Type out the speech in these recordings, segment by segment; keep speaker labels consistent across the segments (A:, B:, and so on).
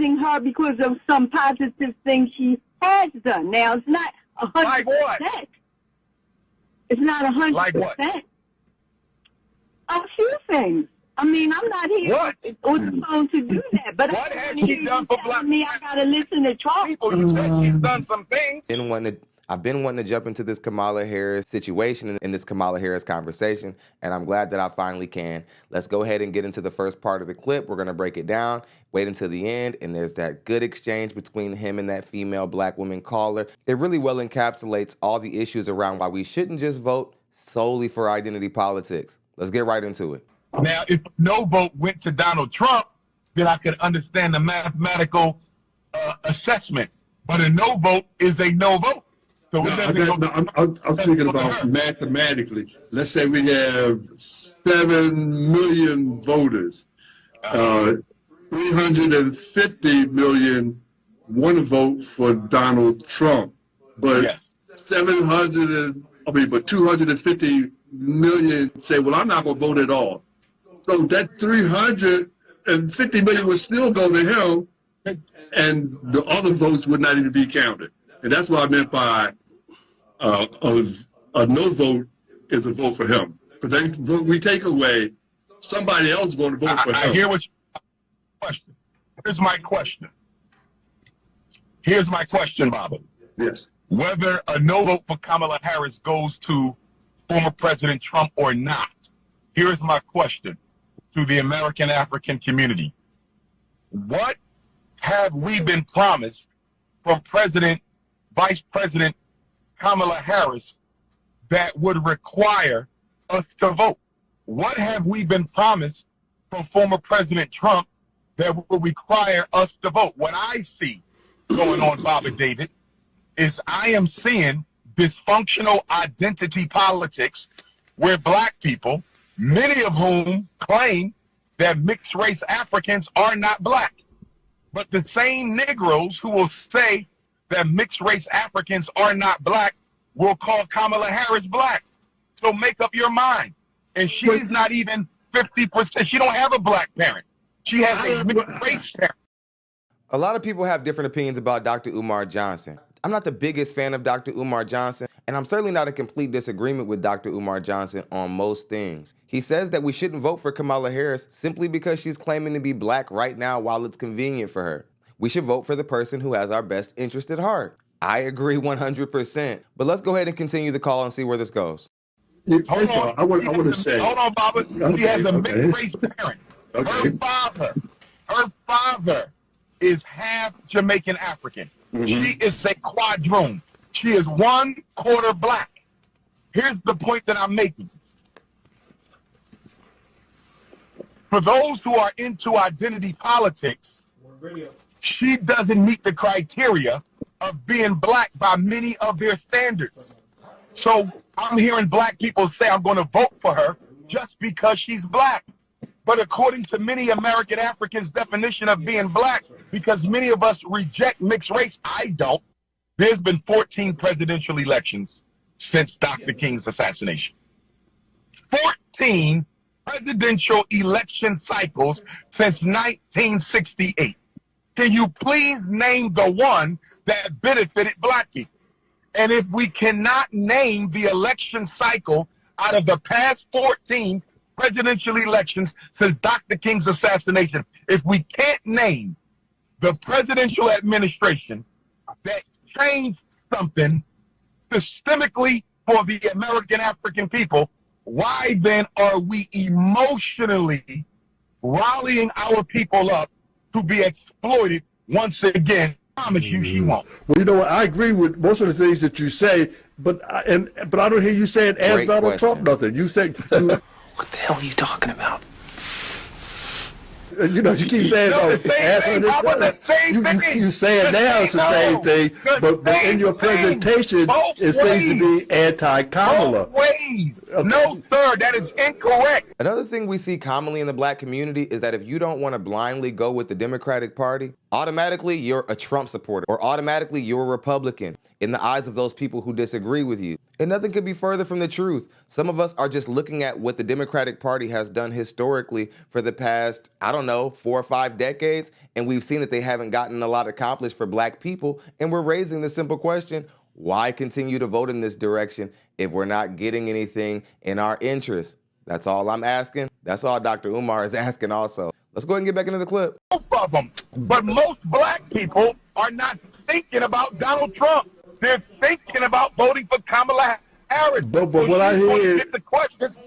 A: praising her because of some positive things she has done. Now, it's not 100%.
B: Like what?
A: It's not 100%.
B: Like what?
A: A few things. I mean, I'm not here on the phone to do that. But
B: what has she done for black
A: me? I gotta listen to Trump.
B: people. You said she's done some things.
C: I've been wanting to jump into this Kamala Harris situation and this Kamala Harris conversation, and I'm glad that I finally can. Let's go ahead and get into the first part of the clip. We're going to break it down, wait until the end, and there's that good exchange between him and that female black woman caller. It really well encapsulates all the issues around why we shouldn't just vote solely for identity politics. Let's get right into it.
B: Now, if no vote went to Donald Trump, then I could understand the mathematical assessment. But a no vote is a no vote. So
D: I'm thinking about mathematically. Let's say we have 7 million voters. 350 million want to vote for Donald Trump, but 250 million say, well, I'm not going to vote at all. So that 350 million would still go to him, and the other votes would not even be counted. And that's what I meant by a no vote is a vote for him. But then we take away, somebody else going to vote for him.
B: I hear what you question. Here's my question. Here's my question, Baba.
D: Yes.
B: Whether a no vote for Kamala Harris goes to former President Trump or not, here's my question to the American African community. What have we been promised from Vice President Kamala Harris that would require us to vote? What have we been promised from former President Trump that would require us to vote? What I see going on, Baba David, is I am seeing dysfunctional identity politics where black people, many of whom claim that mixed race Africans are not black. But the same Negroes who will say that mixed race Africans are not black will call Kamala Harris black. So make up your mind. And she's not even 50%. She don't have a black parent. She has a mixed race parent.
C: A lot of people have different opinions about Dr. Umar Johnson. I'm not the biggest fan of Dr. Umar Johnson, and I'm certainly not in complete disagreement with Dr. Umar Johnson on most things. He says that we shouldn't vote for Kamala Harris simply because she's claiming to be black right now while it's convenient for her. We should vote for the person who has our best interest at heart. I agree 100%, but let's go ahead and continue the call and see where this goes.
D: Hold on, I want to say.
B: Hold on, Baba. She has a mixed race parent.
D: Okay.
B: Her father is half Jamaican African.
D: Mm-hmm.
B: She is a quadroon. She is 1/4 black. Here's the point that I'm making. For those who are into identity politics, she doesn't meet the criteria of being black by many of their standards. So I'm hearing black people say I'm going to vote for her just because she's black. But according to many American Africans' definition of being black, because many of us reject mixed race, I don't. There's been 14 presidential elections since Dr. King's assassination. 14 presidential election cycles since 1968. Can you please name the one that benefited black people? And if we cannot name the election cycle out of the past 14 presidential elections since Dr. King's assassination, if we can't name the presidential administration that changed something systemically for the American African people, why then are we emotionally rallying our people up to be exploited once again? I promise you she won't.
D: Well, you know what? I agree with most of the things that you say, but I don't hear you saying ask Donald Trump nothing. You say
E: what the hell are you talking about?
D: You know, you keep saying
B: the same thing.
D: You say it now, it's the same thing, but in your presentation, it seems to be anti-Kamala.
B: Both ways. Okay. No, sir, that is incorrect.
C: Another thing we see commonly in the black community is that if you don't want to blindly go with the Democratic Party, Automatically, you're a Trump supporter, or automatically you're a Republican in the eyes of those people who disagree with you. And nothing could be further from the truth. Some of us are just looking at what the Democratic Party has done historically for the past, I don't know, 4 or 5 decades, and we've seen that they haven't gotten a lot accomplished for black people, and we're raising the simple question, why continue to vote in this direction if we're not getting anything in our interest? That's all I'm asking. That's all Dr. Umar is asking also. Let's go ahead and get back into the clip.
B: Most of them, but most black people are not thinking about Donald Trump. They're thinking about voting for Kamala Harris.
D: But what I hear,
B: get the questions.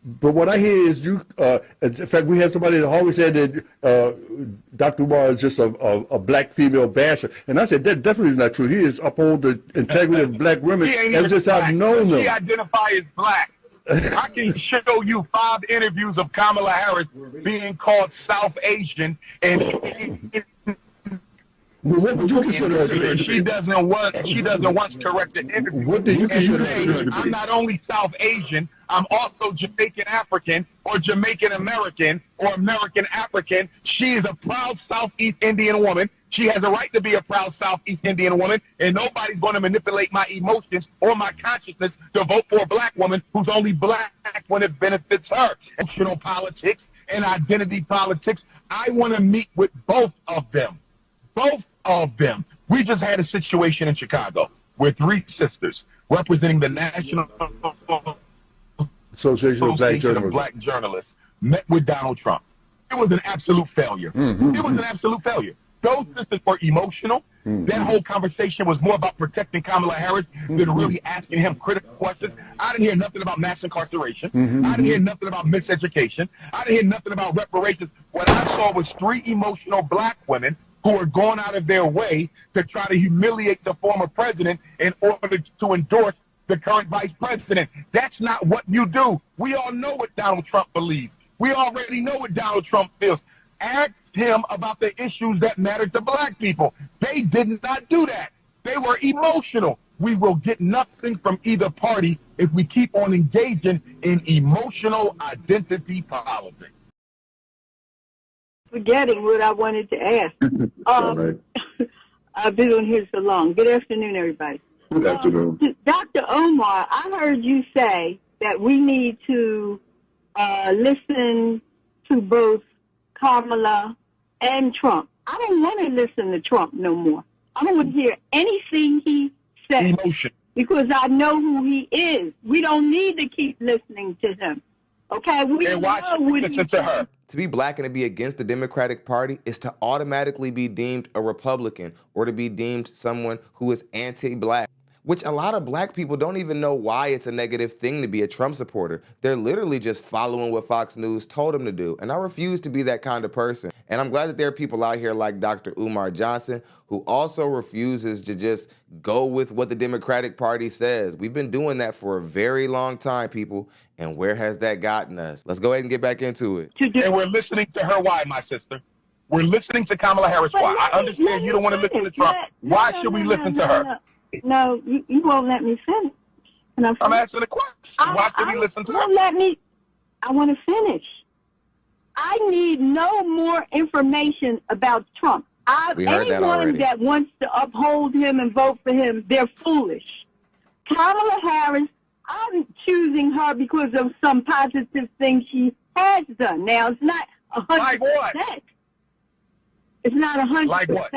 D: But what I hear is you. In fact, we have somebody that always said that Dr. Umar is just a black female basher, and I said that definitely is not true. He is uphold the integrity of black women ever since I've known them.
B: She identifies as black. I can show you 5 interviews of Kamala Harris being called South Asian, and
D: what would you consider her to be?
B: She doesn't once correct the interview.
D: What do you consider her to be?
B: I'm not only South Asian, I'm also Jamaican African, or Jamaican American, or American African. She is a proud Southeast Indian woman. She has a right to be a proud Southeast Indian woman, and nobody's going to manipulate my emotions or my consciousness to vote for a black woman who's only black when it benefits her. And politics and identity politics, I want to meet with both of them. Both of them. We just had a situation in Chicago where 3 sisters representing the National
D: Association of
B: Black Journalists met with Donald Trump. It was an absolute failure. It was an absolute failure. Those sisters were emotional. That whole conversation was more about protecting Kamala Harris than really asking him critical questions. I didn't hear nothing about mass incarceration. I didn't hear nothing about miseducation. I didn't hear nothing about reparations. What I saw was 3 emotional black women who are going out of their way to try to humiliate the former president in order to endorse the current vice president. That's not what you do. We all know what Donald Trump believes. We already know what Donald Trump feels. Ask him about the issues that matter to black people. They did not do that. They were emotional. We will get nothing from either party if we keep on engaging in emotional identity politics.
A: Forgetting what I wanted to ask.
D: right.
A: I've been on here so long. Good afternoon, everybody.
D: Good afternoon.
A: Dr. Omar, I heard you say that we need to listen to both Kamala and Trump. I don't want to listen to Trump no more. I don't want to hear anything he says.
B: Emotion.
A: Because I know who he is. We don't need to keep listening to him. Okay? We
B: And why should we listen to her?
C: To be black and to be against the Democratic Party is to automatically be deemed a Republican or to be deemed someone who is anti-black, which a lot of black people don't even know why it's a negative thing to be a Trump supporter. They're literally just following what Fox News told them to do. And I refuse to be that kind of person. And I'm glad that there are people out here like Dr. Umar Johnson who also refuses to just go with what the Democratic Party says. We've been doing that for a very long time, people. And where has that gotten us? Let's go ahead and get back into it.
B: And we're listening to her why, my sister? We're listening to Kamala Harris why. I understand you don't want to listen to Trump. Why should we listen to her?
A: No, you won't let me finish.
B: I'm asking a question. Why should we listen to her?
A: I want to finish. I need no more information about Trump.
C: We heard that already.
A: Anyone that wants to uphold him and vote for him, they're foolish. Kamala Harris, I'm choosing her because of some positive things she has done. Now, it's not 100%.
B: Like what?
A: It's not 100%.
B: Like what?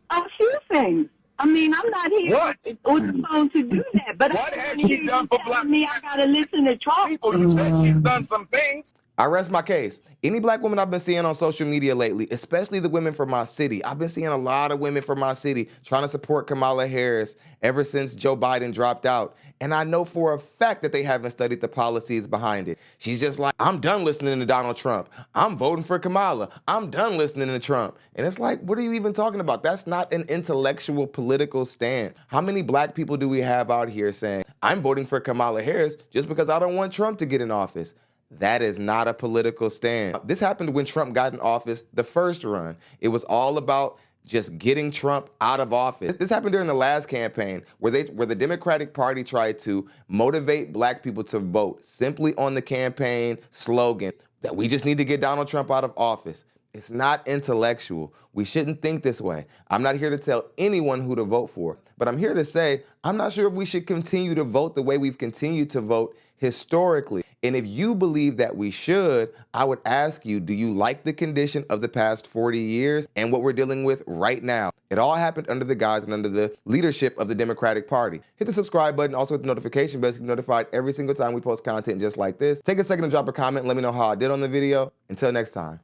A: A few things. I mean, I'm not here on the phone to do that. But
B: what has she done for black
A: me? I gotta listen to Trump.
B: people? You said she's done some things.
C: I rest my case. Any black woman I've been seeing on social media lately, especially the women from my city, I've been seeing a lot of women from my city trying to support Kamala Harris ever since Joe Biden dropped out. And I know for a fact that they haven't studied the policies behind it. She's just like, I'm done listening to Donald Trump. I'm voting for Kamala. I'm done listening to Trump. And it's like, what are you even talking about? That's not an intellectual political stance. How many black people do we have out here saying, I'm voting for Kamala Harris just because I don't want Trump to get in office? That is not a political stand. This happened when Trump got in office the first run. It was all about just getting Trump out of office. This happened during the last campaign where the Democratic Party tried to motivate black people to vote simply on the campaign slogan that we just need to get Donald Trump out of office. It's not intellectual. We shouldn't think this way. I'm not here to tell anyone who to vote for, but I'm here to say I'm not sure if we should continue to vote the way we've continued to vote historically. And if you believe that we should, I would ask you, do you like the condition of the past 40 years and what we're dealing with right now? It all happened under the guise and under the leadership of the Democratic Party. Hit the subscribe button, also hit the notification bell to get notified every single time we post content just like this. Take a second to drop a comment and let me know how I did on the video. Until next time.